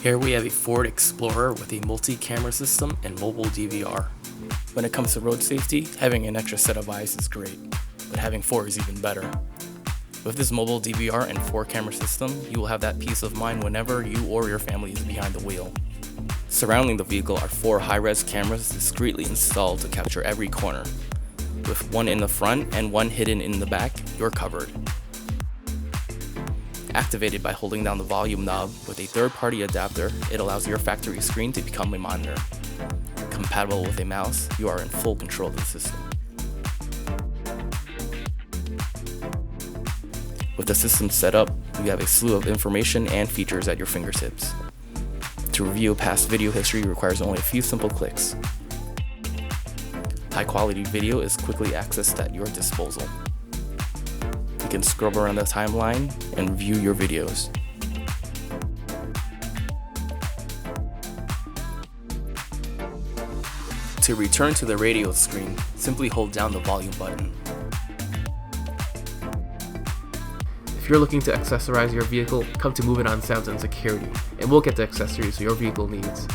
Here we have a Ford Explorer with a multi-camera system and mobile DVR. When it comes to road safety, having an extra set of eyes is great, but having 4 is even better. With this mobile DVR and 4-camera system, you will have that peace of mind whenever you or your family is behind the wheel. Surrounding the vehicle are 4 high-res cameras discreetly installed to capture every corner. With 1 in the front and 1 hidden in the back, you're covered. Activated by holding down the volume knob with a third-party adapter, it allows your factory screen to become a monitor. Compatible with a mouse, you are in full control of the system. With the system set up, you have a slew of information and features at your fingertips. To review past video history requires only a few simple clicks. High-quality video is quickly accessed at your disposal. You can scrub around the timeline and view your videos. To return to the radio screen, simply hold down the volume button. If you're looking to accessorize your vehicle, come to MovinOn Sounds and Security, and we'll get the accessories your vehicle needs.